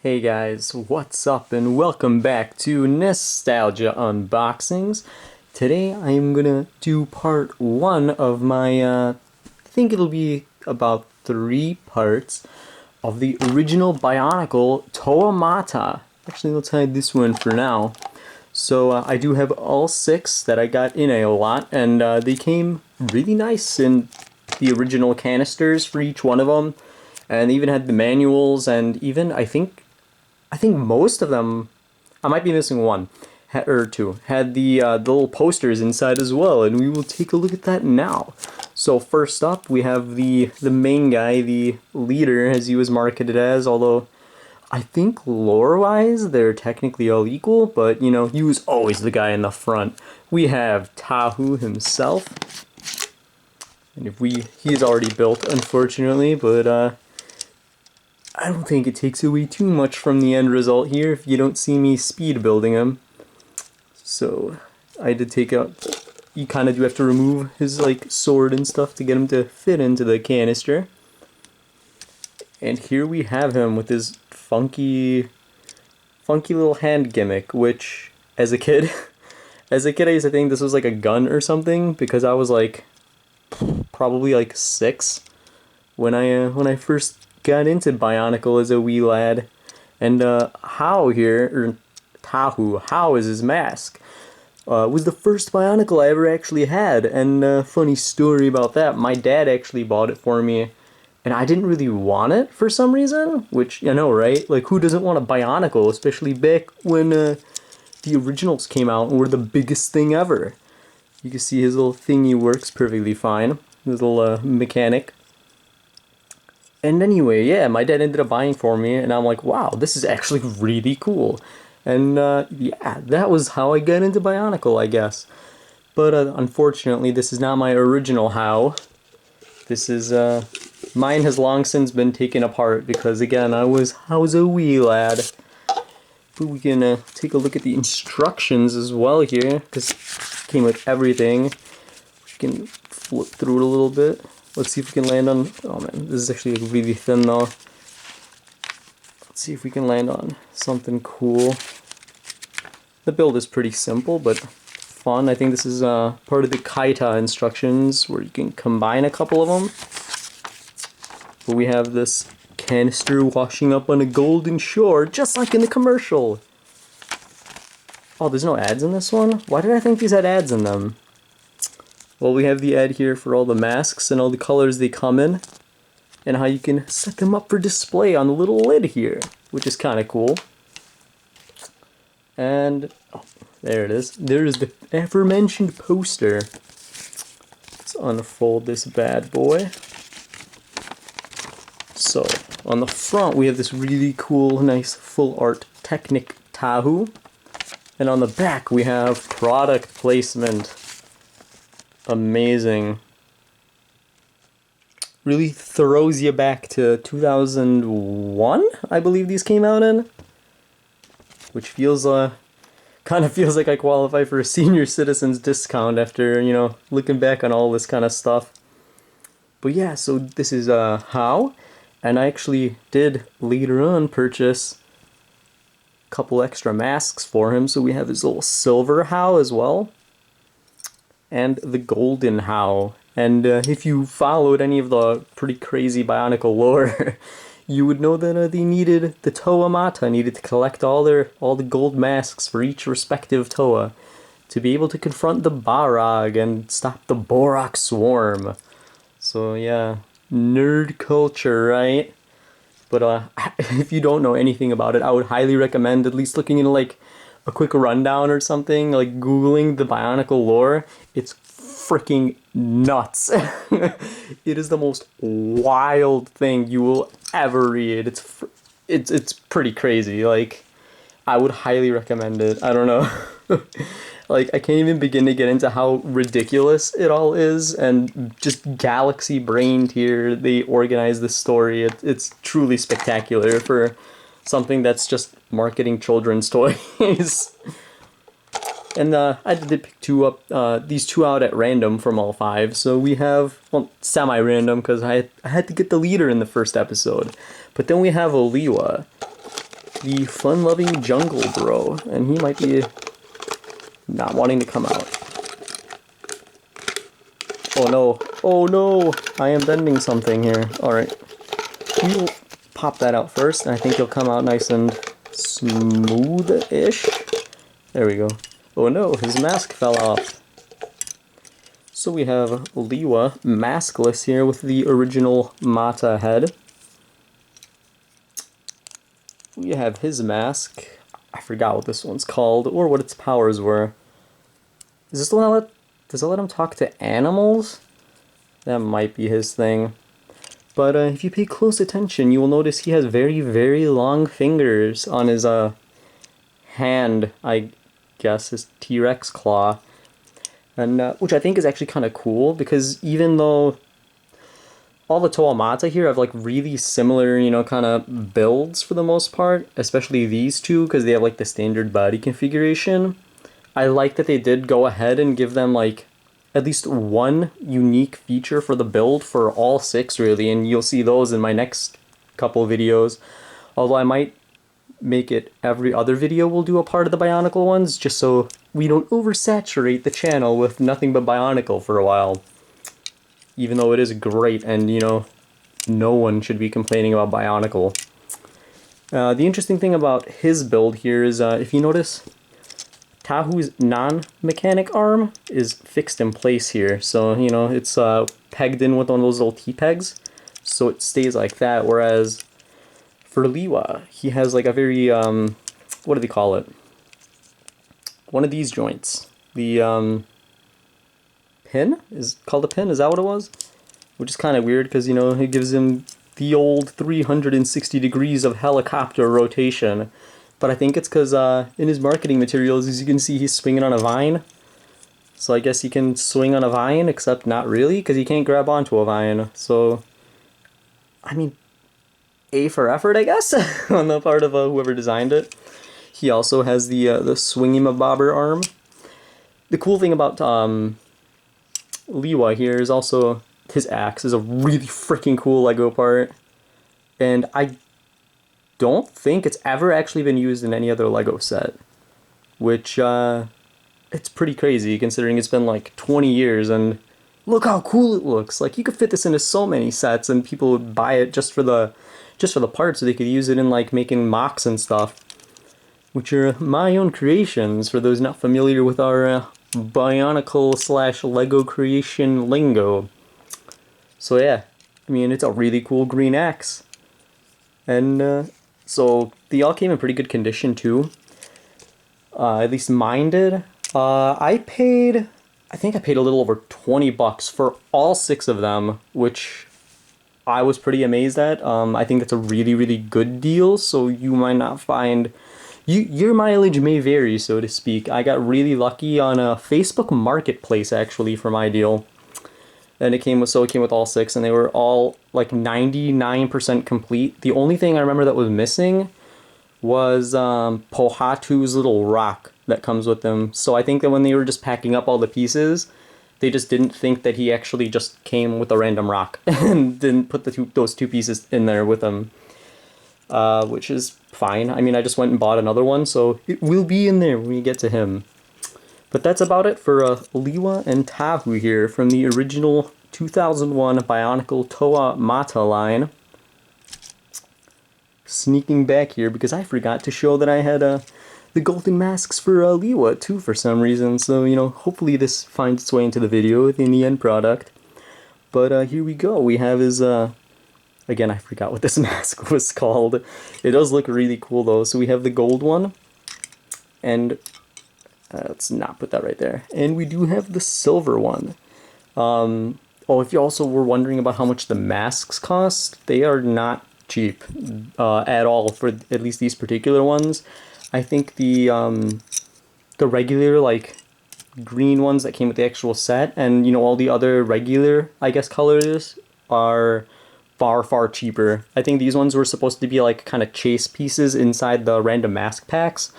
Hey guys, what's up and welcome back to Nostalgia Unboxings. Today I am gonna do part one of my, I think it'll be about 3 parts of the original Bionicle Toa Mata. Actually, let's hide this one for now. So I do have all 6 that I got in a lot, and they came really nice in the original canisters for each one of them. And they even had the manuals, and even I think most of them, I might be missing one, or two, had the little posters inside as well, and we will take a look at that now. So first up, we have the main guy, the leader, as he was marketed as, although I think lore-wise, they're technically all equal, but, you know, he was always the guy in the front. We have Tahu himself, and he's already built, unfortunately, but, I don't think it takes away too much from the end result here if you don't see me speed building him. So I did take out, you kind of do have to remove his like sword and stuff to get him to fit into the canister. And here we have him with his funky little hand gimmick, which as a kid, I used to think this was like a gun or something because I was like probably like 6 when I first got into Bionicle as a wee lad. And How here, or Tahu, How is his mask, was the first Bionicle I ever actually had. And funny story about that, my dad actually bought it for me, and I didn't really want it for some reason, which, you know, right? Like, who doesn't want a Bionicle, especially back when the originals came out and were the biggest thing ever. You can see his little thingy works perfectly fine, his little mechanic. And anyway, yeah, my dad ended up buying for me, and I'm like, wow, this is actually really cool. And yeah, that was how I got into Bionicle, I guess. But unfortunately, this is not my original How. This is, mine has long since been taken apart because, again, I was a wee lad. But we can take a look at the instructions as well here, because it came with everything. We can flip through it a little bit. Let's see if we can land on... Oh man, this is actually really thin though. Let's see if we can land on something cool. The build is pretty simple, but fun. I think this is part of the Kaita instructions, where you can combine a couple of them. But we have this canister washing up on a golden shore, just like in the commercial. Oh, there's no ads in this one? Why did I think these had ads in them? Well, we have the ad here for all the masks and all the colors they come in, and how you can set them up for display on the little lid here, which is kind of cool. And oh, there it is. There's the aforementioned poster. Let's unfold this bad boy. So, on the front we have this really cool, nice full art Technic Tahu, and on the back we have product placement. Amazing. Really throws you back to 2001, I believe these came out in. Which feels, kind of feels like I qualify for a senior citizens discount after, you know, looking back on all this kind of stuff. But yeah, so this is, How. And I actually did later on purchase a couple extra masks for him. So we have his little silver How as well, and the golden How. And if you followed any of the pretty crazy Bionicle lore, you would know that the Toa Mata needed to collect all the gold masks for each respective Toa to be able to confront the Barag and stop the Borak swarm. So yeah, nerd culture, right? But if you don't know anything about it, I would highly recommend at least looking into like a quick rundown or something, like Googling the Bionicle lore. It's freaking nuts. It is the most wild thing you will ever read. It's pretty crazy. Like, I would highly recommend it. I don't know. Like, I can't even begin to get into how ridiculous it all is, and just galaxy brained here they organize this story. It's truly spectacular for something that's just marketing children's toys. And I did pick these two out at random from all 5. So we have, well, semi-random because I had to get the leader in the first episode. But then we have Lewa. the fun-loving jungle bro, and he might be not wanting to come out. Oh no, oh no, I am bending something here. Alright, we will pop that out first, and I think he'll come out nice and smooth-ish. There we go. Oh no, his mask fell off. So we have Lewa maskless here with the original Mata head. We have his mask. I forgot what this one's called or what its powers were. Is this the one that does it let him talk to animals? That might be his thing. But if you pay close attention, you will notice he has very, very long fingers on his hand, I guess, his T-Rex claw. And which I think is actually kind of cool, because even though all the Toa Mata here have like really similar, you know, kind of builds for the most part, especially these two, because they have like the standard body configuration, I like that they did go ahead and give them like at least one unique feature for the build for all 6 really, and you'll see those in my next couple videos. Although I might make it every other video we'll do a part of the Bionicle ones, just so we don't oversaturate the channel with nothing but Bionicle for a while. Even though it is great, and you know, no one should be complaining about Bionicle. The interesting thing about his build here is, if you notice, Tahu's non-mechanic arm is fixed in place here. So, you know, it's pegged in with one of those little T-pegs, so it stays like that, whereas for Lewa, he has like a very, what do they call it? One of these joints. The, pin? Is called a pin? Is that what it was? Which is kind of weird, because, you know, it gives him the old 360 degrees of helicopter rotation. But I think it's because in his marketing materials, as you can see, he's swinging on a vine. So I guess he can swing on a vine, except not really, because he can't grab onto a vine. So, I mean, A for effort, I guess, on the part of whoever designed it. He also has the swingy-mabobber arm. The cool thing about Lewa here is also his axe is a really freaking cool Lego part. And I don't think it's ever actually been used in any other Lego set. Which, it's pretty crazy considering it's been like 20 years and look how cool it looks. Like, you could fit this into so many sets and people would buy it just for the parts so they could use it in like making mocks and stuff. Which are my own creations for those not familiar with our Bionicle / Lego creation lingo. So yeah, I mean, it's a really cool green axe. And so they all came in pretty good condition too. At least mine did. I think I paid a little over 20 bucks for all 6 of them, which I was pretty amazed at. I think that's a really, really good deal, so you might not find... Your mileage may vary, so to speak. I got really lucky on a Facebook Marketplace, actually, for my deal. And it came with all 6, and they were all like 99% complete. The only thing I remember that was missing was Pohatu's little rock that comes with them. So I think that when they were just packing up all the pieces, they just didn't think that he actually just came with a random rock and didn't put those 2 pieces in there with him. Which is fine. I mean, I just went and bought another one, so it will be in there when we get to him. But that's about it for Lewa and Tahu here from the original 2001 Bionicle Toa Mata line. Sneaking back here because I forgot to show that I had the golden masks for Lewa too for some reason. So, you know, hopefully this finds its way into the video in the end product. But here we go. We have his... Again, I forgot what this mask was called. It does look really cool though. So we have the gold one. And... let's not put that right there. And we do have the silver one. Oh, if you also were wondering about how much the masks cost, they are not cheap at all for at least these particular ones. I think the regular, like, green ones that came with the actual set and, you know, all the other regular, I guess, colors are far, far cheaper. I think these ones were supposed to be, like, kind of chase pieces inside the random mask packs.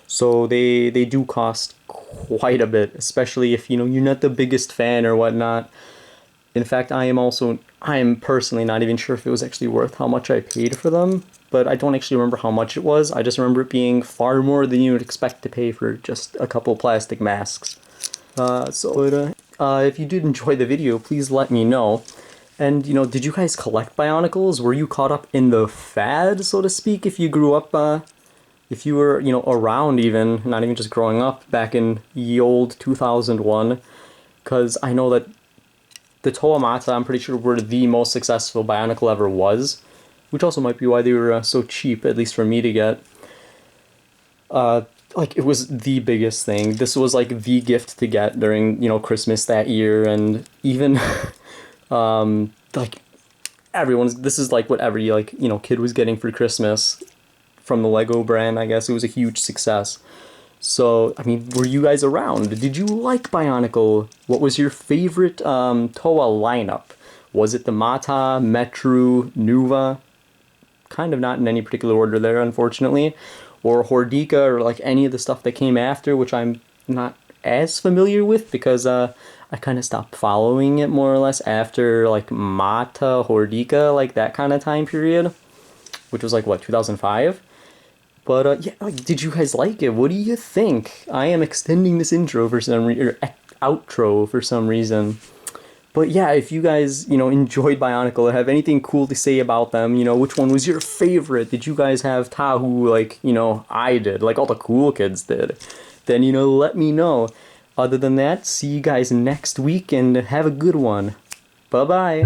So they do cost quite a bit, especially if, you know, you're not the biggest fan or whatnot. In fact, I am personally not even sure if it was actually worth how much I paid for them, but I don't actually remember how much it was. I just remember it being far more than you would expect to pay for just a couple plastic masks. If you did enjoy the video, please let me know. And, did you guys collect Bionicles? Were you caught up in the fad, so to speak, if you grew up, if you were, around even, not even just growing up, back in ye old 2001? Because I know that the Toa Mata, I'm pretty sure, were the most successful Bionicle ever was, which also might be why they were so cheap, at least for me to get. It was the biggest thing. This was like the gift to get during, Christmas that year, and even, this is like what every, kid was getting for Christmas from the Lego brand, I guess. It was a huge success. So, I mean, were you guys around? Did you like Bionicle? What was your favorite Toa lineup? Was it the Mata, Metru, Nuva? Kind of not in any particular order there, unfortunately. Or Hordika, or like any of the stuff that came after, which I'm not as familiar with because I kind of stopped following it more or less after like Mata, Hordika, like that kind of time period, which was like what, 2005? But yeah, did you guys like it? What do you think? I am extending this intro for some or outro for some reason. But yeah, if you guys, enjoyed Bionicle or have anything cool to say about them, which one was your favorite? Did you guys have Tahu like, I did, like all the cool kids did? Then, let me know. Other than that, see you guys next week and have a good one. Bye-bye.